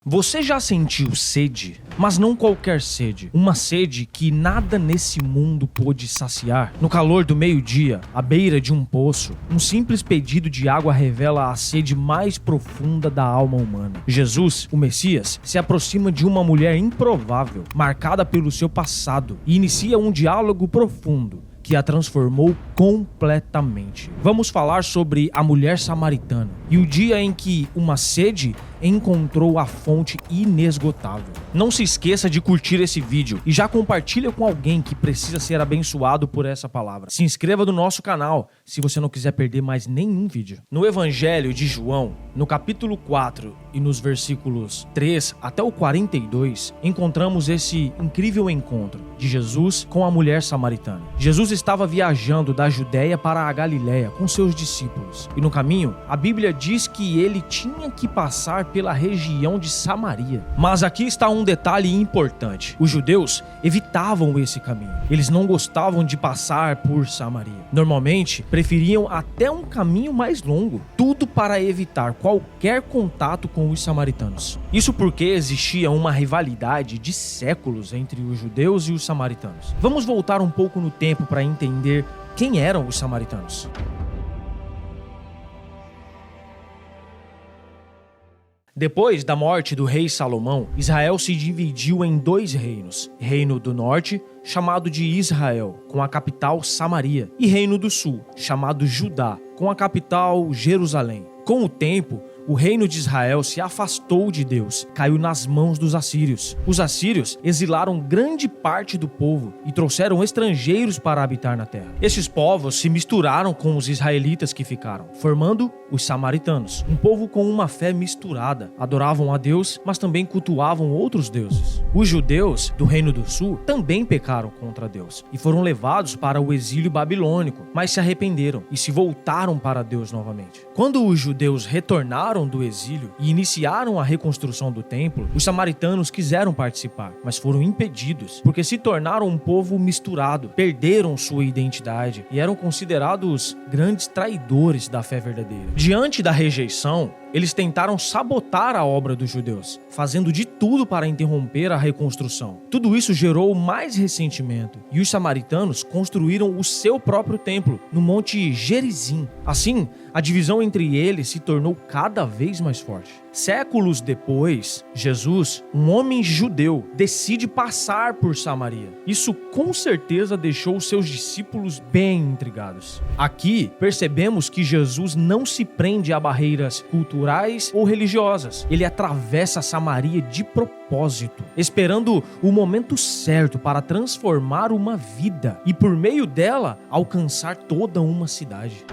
Você já sentiu sede? Mas não qualquer sede. Uma sede que nada nesse mundo pôde saciar. No calor do meio-dia, à beira de um poço, um simples pedido de água revela a sede mais profunda da alma humana. Jesus, o Messias, se aproxima de uma mulher improvável, marcada pelo seu passado, e inicia um diálogo profundo que a transformou completamente. Vamos falar sobre a mulher samaritana e o dia em que uma sede encontrou a fonte inesgotável. Não se esqueça de curtir esse vídeo e já compartilha com alguém que precisa ser abençoado por essa palavra. Se inscreva no nosso canal se você não quiser perder mais nenhum vídeo. No Evangelho de João, no capítulo 4 e nos versículos 3 até o 42, encontramos esse incrível encontro de Jesus com a mulher samaritana. Jesus estava viajando da Judéia para a Galiléia com seus discípulos. E no caminho, a Bíblia diz que ele tinha que passar pela região de Samaria. Mas aqui está um detalhe importante. Os judeus evitavam esse caminho. Eles não gostavam de passar por Samaria. Normalmente, preferiam até um caminho mais longo. Tudo para evitar qualquer contato com os samaritanos. Isso porque existia uma rivalidade de séculos entre os judeus e os samaritanos. Vamos voltar um pouco no tempo para entender quem eram os samaritanos. Depois da morte do rei Salomão, Israel se dividiu em dois reinos: Reino do Norte, chamado de Israel, com a capital Samaria, e Reino do Sul, chamado Judá, com a capital Jerusalém. Com o tempo, o reino de Israel se afastou de Deus, caiu nas mãos dos assírios. Os assírios exilaram grande parte do povo e trouxeram estrangeiros para habitar na terra. Esses povos se misturaram com os israelitas que ficaram, formando os samaritanos, um povo com uma fé misturada. Adoravam a Deus, mas também cultuavam outros deuses. Os judeus do Reino do Sul também pecaram contra Deus e foram levados para o exílio babilônico, mas se arrependeram e se voltaram para Deus novamente. Quando os judeus retornaram do exílio e iniciaram a reconstrução do templo, os samaritanos quiseram participar, mas foram impedidos, porque se tornaram um povo misturado, perderam sua identidade e eram considerados grandes traidores da fé verdadeira. Diante da rejeição, eles tentaram sabotar a obra dos judeus, fazendo de tudo para interromper a reconstrução. Tudo isso gerou mais ressentimento, e os samaritanos construíram o seu próprio templo no Monte Gerizim. Assim, a divisão entre eles se tornou cada vez mais forte. Séculos depois, Jesus, um homem judeu, decide passar por Samaria. Isso com certeza deixou seus discípulos bem intrigados. Aqui, percebemos que Jesus não se prende a barreiras culturais ou religiosas. Ele atravessa Samaria de propósito, esperando o momento certo para transformar uma vida e, por meio dela, alcançar toda uma cidade.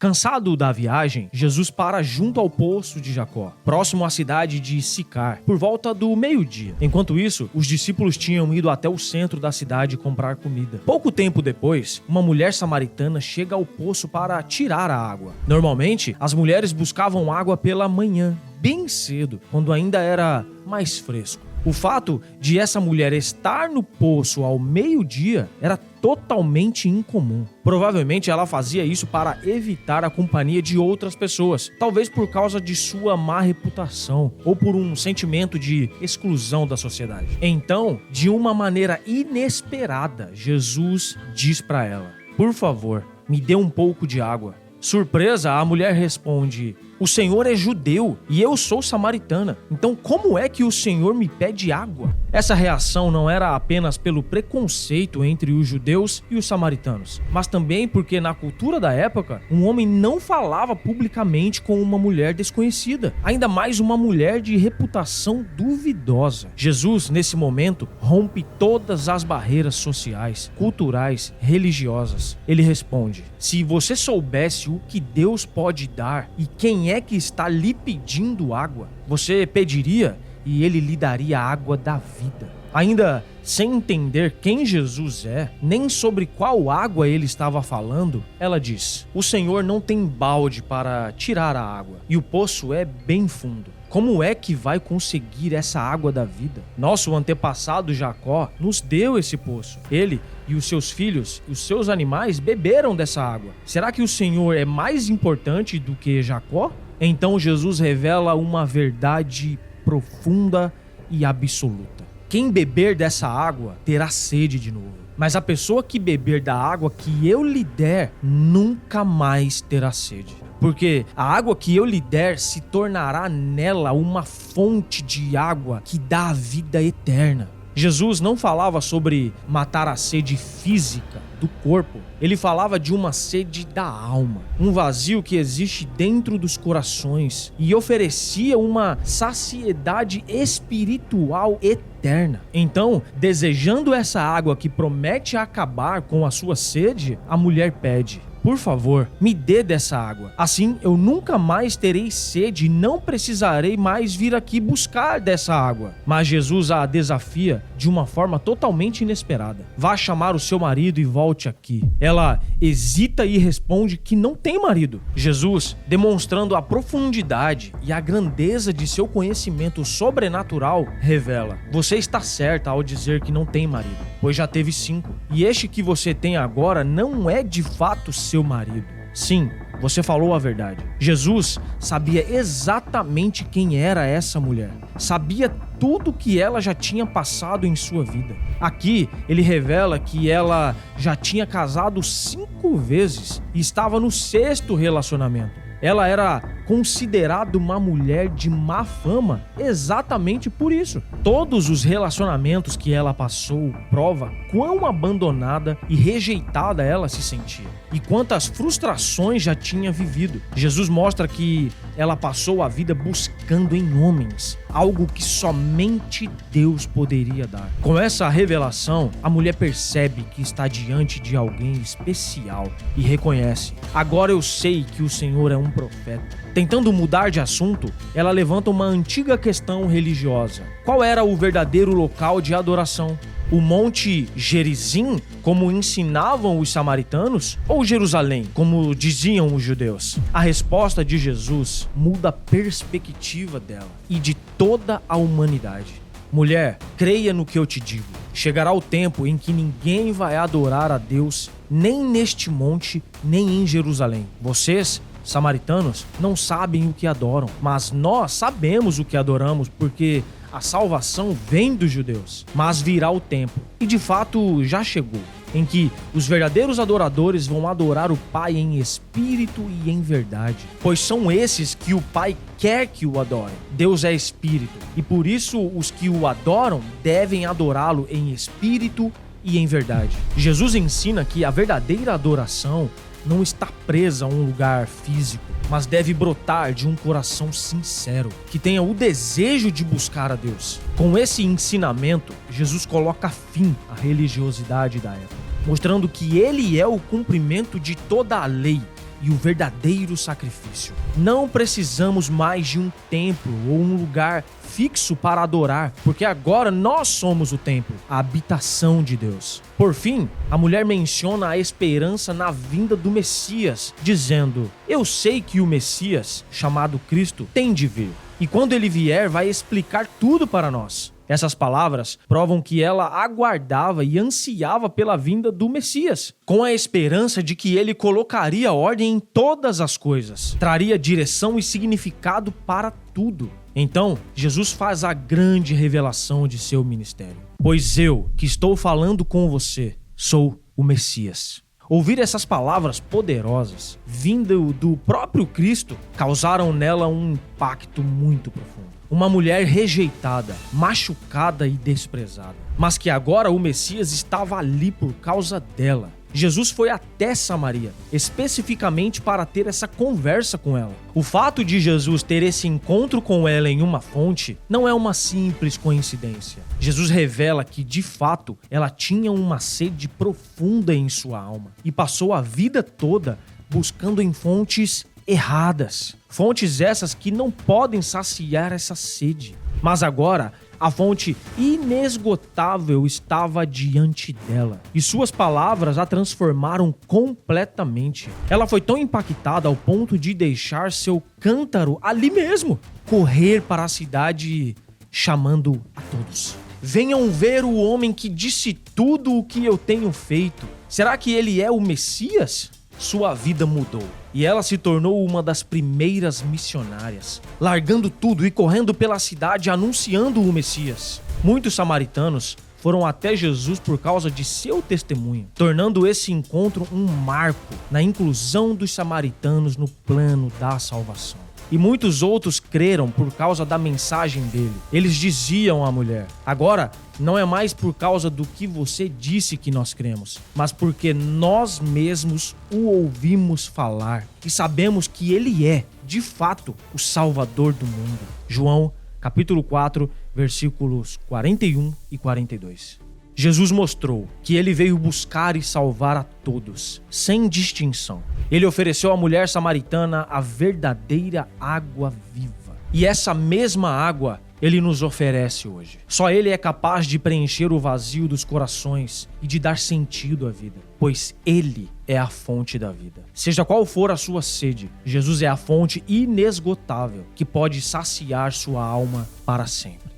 Cansado da viagem, Jesus para junto ao poço de Jacó, próximo à cidade de Sicar, por volta do meio-dia. Enquanto isso, os discípulos tinham ido até o centro da cidade comprar comida. Pouco tempo depois, uma mulher samaritana chega ao poço para tirar a água. Normalmente, as mulheres buscavam água pela manhã, bem cedo, quando ainda era mais fresco. O fato de essa mulher estar no poço ao meio-dia era totalmente incomum. Provavelmente ela fazia isso para evitar a companhia de outras pessoas, talvez por causa de sua má reputação ou por um sentimento de exclusão da sociedade. Então, de uma maneira inesperada, Jesus diz para ela: "Por favor, me dê um pouco de água." Surpresa, a mulher responde: "O Senhor é judeu e eu sou samaritana. Então como é que o Senhor me pede água?" Essa reação não era apenas pelo preconceito entre os judeus e os samaritanos, mas também porque na cultura da época, um homem não falava publicamente com uma mulher desconhecida, ainda mais uma mulher de reputação duvidosa. Jesus, nesse momento, rompe todas as barreiras sociais, culturais, religiosas. Ele responde: "Se você soubesse o que Deus pode dar e quem é que está lhe pedindo água, você pediria e ele lhe daria a água da vida." Ainda sem entender quem Jesus é, nem sobre qual água ele estava falando, ela diz: "O Senhor não tem balde para tirar a água e o poço é bem fundo. Como é que vai conseguir essa água da vida? Nosso antepassado Jacó nos deu esse poço. Ele e os seus filhos e os seus animais beberam dessa água. Será que o Senhor é mais importante do que Jacó? Então Jesus revela uma verdade profunda e absoluta. Quem beber dessa água terá sede de novo. Mas a pessoa que beber da água que eu lhe der nunca mais terá sede. Porque a água que eu lhe der se tornará nela uma fonte de água que dá a vida eterna. Jesus não falava sobre matar a sede física do corpo. Ele falava de uma sede da alma, um vazio que existe dentro dos corações e oferecia uma saciedade espiritual eterna. Então, desejando essa água que promete acabar com a sua sede, a mulher pede: por favor, me dê dessa água. Assim eu nunca mais terei sede e não precisarei mais vir aqui buscar dessa água. Mas Jesus a desafia de uma forma totalmente inesperada. Vá chamar o seu marido e volte aqui. Ela hesita e responde que não tem marido. Jesus, demonstrando a profundidade e a grandeza de seu conhecimento sobrenatural, revela: você está certa ao dizer que não tem marido, pois já teve 5. E este que você tem agora não é de fato seu marido. Sim, você falou a verdade. Jesus sabia exatamente quem era essa mulher. Sabia tudo que ela já tinha passado em sua vida. Aqui, ele revela que ela já tinha casado 5 vezes e estava no 6º relacionamento. Ela era considerada uma mulher de má fama exatamente por isso. Todos os relacionamentos que ela passou prova quão abandonada e rejeitada ela se sentia e quantas frustrações já tinha vivido. Jesus mostra que ela passou a vida buscando em homens algo que somente Deus poderia dar. Com essa revelação, a mulher percebe que está diante de alguém especial e reconhece: agora eu sei que o Senhor é um profeta. Tentando mudar de assunto, ela levanta uma antiga questão religiosa. Qual era o verdadeiro local de adoração? O Monte Gerizim, como ensinavam os samaritanos, ou Jerusalém, como diziam os judeus? A resposta de Jesus muda a perspectiva dela e de toda a humanidade. Mulher, creia no que eu te digo. Chegará o tempo em que ninguém vai adorar a Deus, nem neste monte, nem em Jerusalém. Vocês, samaritanos, não sabem o que adoram, mas nós sabemos o que adoramos, porque a salvação vem dos judeus. Mas virá o tempo, e de fato já chegou, em que os verdadeiros adoradores vão adorar o Pai em espírito e em verdade, pois são esses que o Pai quer que o adorem. Deus é espírito, e por isso os que o adoram devem adorá-lo em espírito e em verdade. Jesus ensina que a verdadeira adoração não está presa a um lugar físico, mas deve brotar de um coração sincero, que tenha o desejo de buscar a Deus. Com esse ensinamento, Jesus coloca fim à religiosidade da época, mostrando que ele é o cumprimento de toda a lei e o verdadeiro sacrifício. Não precisamos mais de um templo ou um lugar fixo para adorar, porque agora nós somos o templo, a habitação de Deus. Por fim, a mulher menciona a esperança na vinda do Messias, dizendo: eu sei que o Messias, chamado Cristo, tem de vir, e quando ele vier vai explicar tudo para nós. Essas palavras provam que ela aguardava e ansiava pela vinda do Messias, com a esperança de que ele colocaria ordem em todas as coisas, traria direção e significado para tudo. Então, Jesus faz a grande revelação de seu ministério: pois eu, que estou falando com você, sou o Messias. Ouvir essas palavras poderosas, vindo do próprio Cristo, causaram nela um impacto muito profundo. Uma mulher rejeitada, machucada e desprezada, mas que agora o Messias estava ali por causa dela. Jesus foi até Samaria, especificamente para ter essa conversa com ela. O fato de Jesus ter esse encontro com ela em uma fonte não é uma simples coincidência. Jesus revela que, de fato, ela tinha uma sede profunda em sua alma e passou a vida toda buscando em fontes erradas. Fontes essas que não podem saciar essa sede. Mas agora, a fonte inesgotável estava diante dela, e suas palavras a transformaram completamente. Ela foi tão impactada ao ponto de deixar seu cântaro ali mesmo, correr para a cidade chamando a todos. Venham ver o homem que disse tudo o que eu tenho feito. Será que ele é o Messias? Sua vida mudou e ela se tornou uma das primeiras missionárias, largando tudo e correndo pela cidade anunciando o Messias. Muitos samaritanos foram até Jesus por causa de seu testemunho, tornando esse encontro um marco na inclusão dos samaritanos no plano da salvação. E muitos outros creram por causa da mensagem dele. Eles diziam à mulher: agora não é mais por causa do que você disse que nós cremos, mas porque nós mesmos o ouvimos falar e sabemos que ele é, de fato, o Salvador do mundo. João, capítulo 4, versículos 41 e 42. Jesus mostrou que ele veio buscar e salvar a todos, sem distinção. Ele ofereceu à mulher samaritana a verdadeira água viva. E essa mesma água ele nos oferece hoje. Só ele é capaz de preencher o vazio dos corações e de dar sentido à vida, pois ele é a fonte da vida. Seja qual for a sua sede, Jesus é a fonte inesgotável que pode saciar sua alma para sempre.